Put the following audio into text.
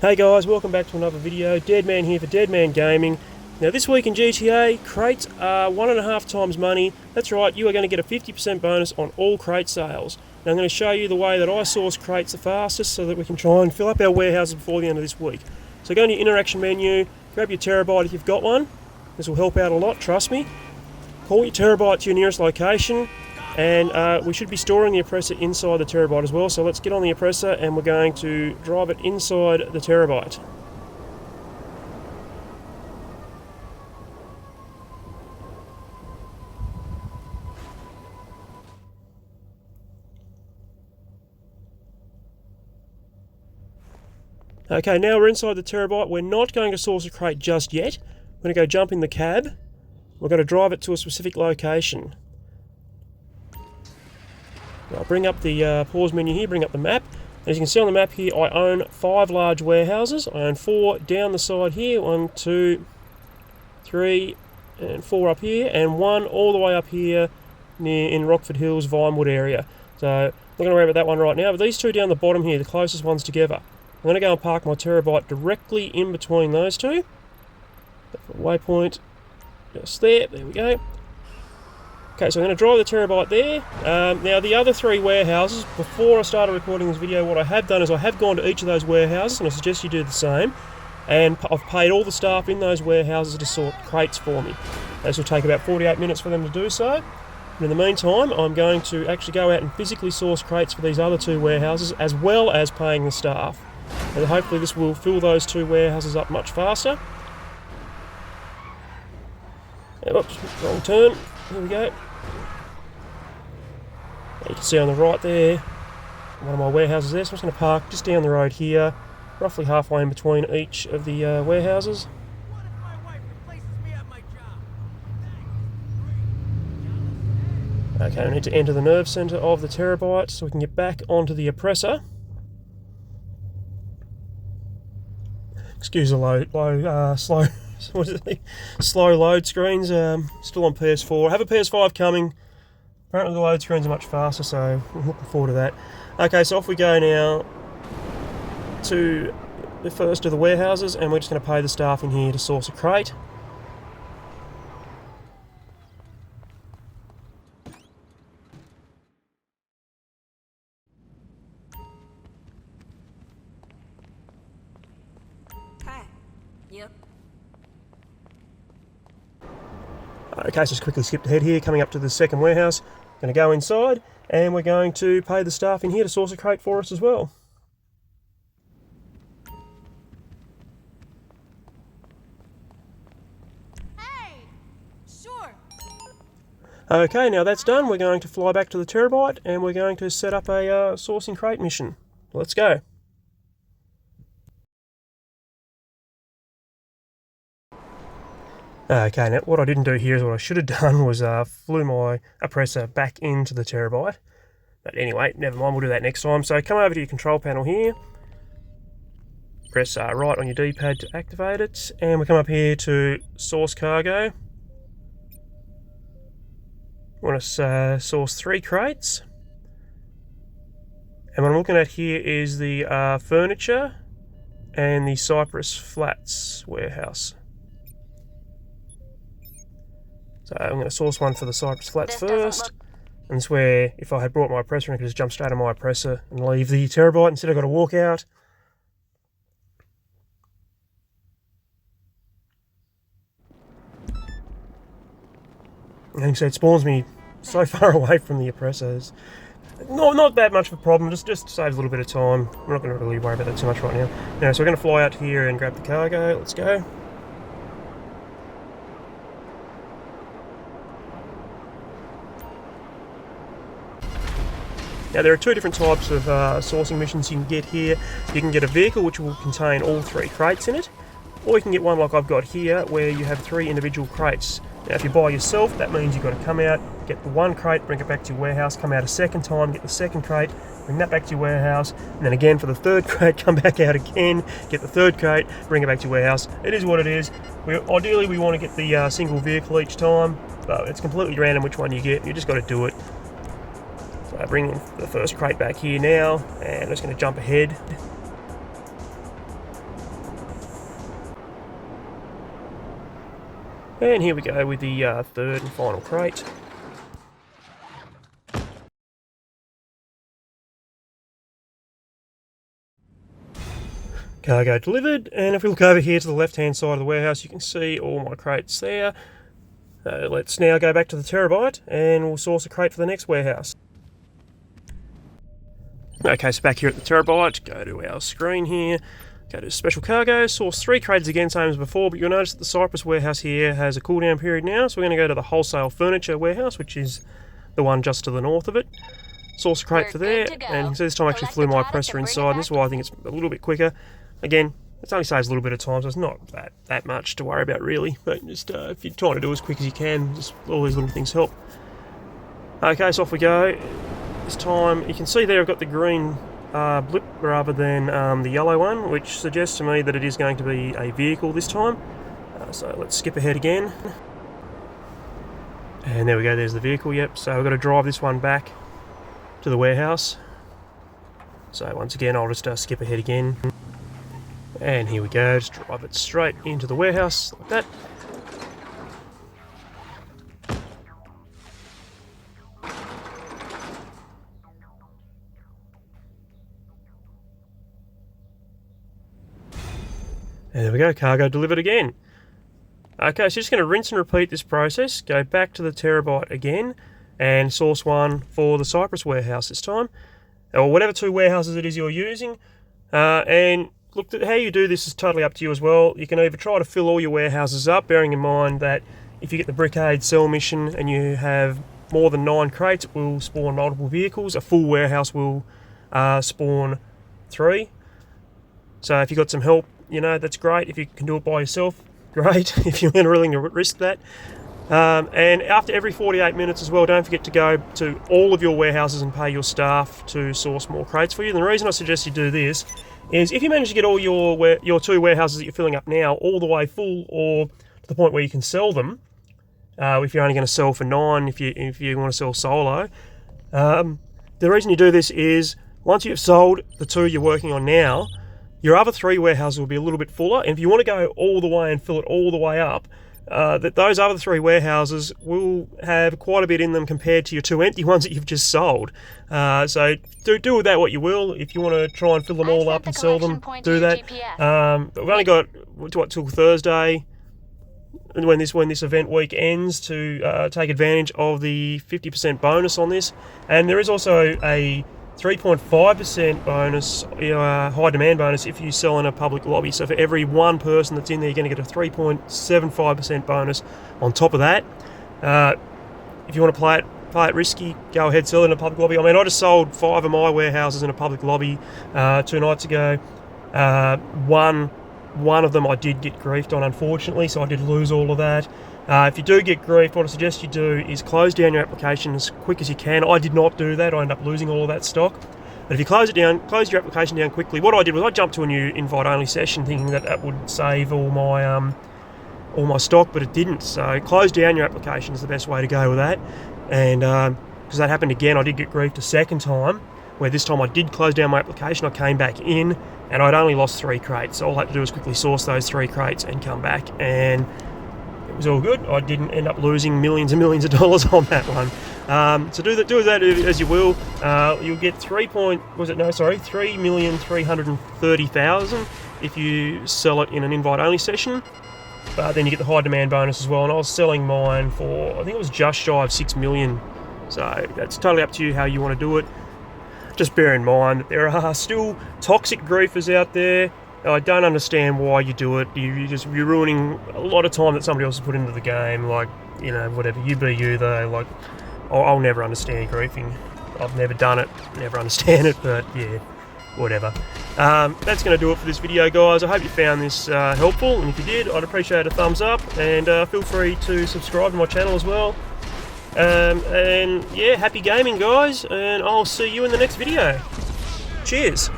Hey guys, welcome back to another video. Deadman here for Deadman Gaming. Now this week in GTA, crates are 1.5 times money. That's right, you are going to get a 50% bonus on all crate sales. Now I'm going to show you the way that I source crates the fastest so that we can try and fill up our warehouses before the end of this week. So go into your interaction menu, grab your terabyte if you've got one. This will help out a lot, trust me. Call your terabyte to your nearest location. And we should be storing the oppressor inside the terabyte as well, so let's get on the oppressor and we're going to drive it inside the terabyte. Okay, now we're inside the terabyte. We're not going to source a crate just yet. We're going to go jump in the cab. We're going to drive it to a specific location. I'll bring up the pause menu here, bring up the map. As you can see on the map here, I own 5 large warehouses. I own 4 down the side here, 1, 2, 3, and 4 up here, and 1 all the way up here in Rockford Hills, Vinewood area. So, I'm not going to worry about that one right now, but these 2 down the bottom here, the closest ones together. I'm going to go and park my terabyte directly in between those 2. Waypoint, just there we go. Okay, so I'm going to drive the terabyte there. Now the other 3 warehouses, before I started recording this video, what I have done is I have gone to each of those warehouses, and I suggest you do the same, and I've paid all the staff in those warehouses to sort crates for me. This will take about 48 minutes for them to do so. And in the meantime, I'm going to actually go out and physically source crates for these other 2 warehouses, as well as paying the staff. And hopefully this will fill those 2 warehouses up much faster. Oops, wrong turn. Here we go. You can see on the right there, one of my warehouses there, so I'm just going to park just down the road here, roughly halfway in between each of the warehouses. Okay, I need to enter the nerve centre of the terabyte so we can get back onto the oppressor. Excuse the slow load screens. Still on PS4. I have a PS5 coming. Apparently the load screens are much faster, so I'm looking forward to that. Okay, so off we go now to the first of the warehouses, and we're just going to pay the staff in here to source a crate. Yep. Okay, so just quickly skipped ahead here, coming up to the second warehouse. Going to go inside, and we're going to pay the staff in here to source a crate for us as well. Hey! Sure. Okay, now that's done. We're going to fly back to the terabyte, and we're going to set up a sourcing crate mission. Let's go. Okay, now what I didn't do here is what I should have done was flew my oppressor back into the terabyte. But anyway, never mind, we'll do that next time. So come over to your control panel here. Press right on your D-pad to activate it. And we come up here to source cargo. We want to source 3 crates. And what I'm looking at here is the furniture and the Cypress Flats warehouse. So I'm going to source one for the Cypress Flats first. And it's where, if I had brought my oppressor, I could just jump straight on my oppressor and leave the terabyte. Instead I've got to walk out. And so it spawns me so far away from the oppressors. Not that much of a problem, just saves a little bit of time. I'm not going to really worry about that too much right now. Now, so we're going to fly out here and grab the cargo. Let's go. Now there are 2 different types of sourcing missions you can get here. You can get a vehicle which will contain all 3 crates in it, or you can get one like I've got here where you have 3 individual crates. Now if you're by yourself, that means you've got to come out, get the 1 crate, bring it back to your warehouse, come out a second time, get the 2nd crate, bring that back to your warehouse, and then again for the 3rd crate, come back out again, get the 3rd crate, bring it back to your warehouse. It is what it is. Ideally we want to get the single vehicle each time, but it's completely random which one you get. You just got to do it. So bring the first crate back here now, and I'm just going to jump ahead. And here we go with the third and final crate. Cargo delivered, and if we look over here to the left hand side of the warehouse, you can see all my crates there. Let's now go back to the Terabyte and we'll source a crate for the next warehouse. Okay, so back here at the Terabyte, go to our screen here, go to special cargo, source 3 crates again, same as before, but you'll notice that the Cypress warehouse here has a cooldown period now, so we're going to go to the wholesale furniture warehouse, which is the one just to the north of it. Source a crate for there, and you can see this time I actually flew my presser inside, and this is why I think it's a little bit quicker. Again, it only saves a little bit of time, so it's not that much to worry about really, but just if you're trying to do as quick as you can, just all these little things help. Okay, so off we go. This time, you can see there I've got the green blip rather than the yellow one, which suggests to me that it is going to be a vehicle this time. So let's skip ahead again. And there we go, there's the vehicle, yep. So we've got to drive this one back to the warehouse. So once again, I'll just skip ahead again. And here we go, just drive it straight into the warehouse, like that. And there we go, cargo delivered again. Okay, so just going to rinse and repeat this process, go back to the Terabyte again, and source one for the Cypress warehouse this time, or whatever 2 warehouses it is you're using. And look, how you do this is totally up to you as well. You can either try to fill all your warehouses up, bearing in mind that if you get the Brickade Cell mission and you have more than 9 crates, it will spawn multiple vehicles. A full warehouse will spawn 3. So if you've got some help, you know, that's great. If you can do it by yourself, great. If you're willing to risk that. And after every 48 minutes as well, don't forget to go to all of your warehouses and pay your staff to source more crates for you. And the reason I suggest you do this is if you manage to get all your 2 warehouses that you're filling up now all the way full, or to the point where you can sell them, if you're only going to sell for 9, if you want to sell solo, the reason you do this is once you've sold the 2 you're working on now, your other 3 warehouses will be a little bit fuller, and if you want to go all the way and fill it all the way up, those other 3 warehouses will have quite a bit in them compared to your 2 empty ones that you've just sold. So do with that what you will. If you want to try and fill them all up and sell them, do that. But we've only got till Thursday, when this event week ends, to take advantage of the 50% bonus on this, and there is also a 3.5% bonus, high demand bonus, if you sell in a public lobby. So for every 1 person that's in there, you're going to get a 3.75% bonus on top of that. If you want to play it risky, go ahead, sell it in a public lobby. I mean, I just sold 5 of my warehouses in a public lobby 2 nights ago. One of them I did get griefed on, unfortunately, so I did lose all of that. If you do get griefed, what I suggest you do is close down your application as quick as you can. I did not do that. I ended up losing all of that stock. But if you close your application down quickly, what I did was I jumped to a new invite-only session thinking that would save all my stock, but it didn't. So close down your application is the best way to go with that. And because that happened again, I did get griefed a second time, where this time I did close down my application. I came back in, and I'd only lost 3 crates. So all I had to do was quickly source those 3 crates and come back, and it was all good. I didn't end up losing millions and millions of dollars on that one. So do that as you will. You'll get 3,330,000 if you sell it in an invite-only session. But then you get the high demand bonus as well. And I was selling mine for, I think it was just shy of 6 million. So that's totally up to you how you want to do it. Just bear in mind that there are still toxic griefers out there. I don't understand why you do it. You're ruining a lot of time that somebody else has put into the game. Like, you know, whatever. You be you though. Like, I'll never understand griefing. I've never done it. Never understand it. But yeah, whatever. That's going to do it for this video, guys. I hope you found this helpful. And if you did, I'd appreciate a thumbs up. And feel free to subscribe to my channel as well. And yeah, happy gaming, guys. And I'll see you in the next video. Cheers.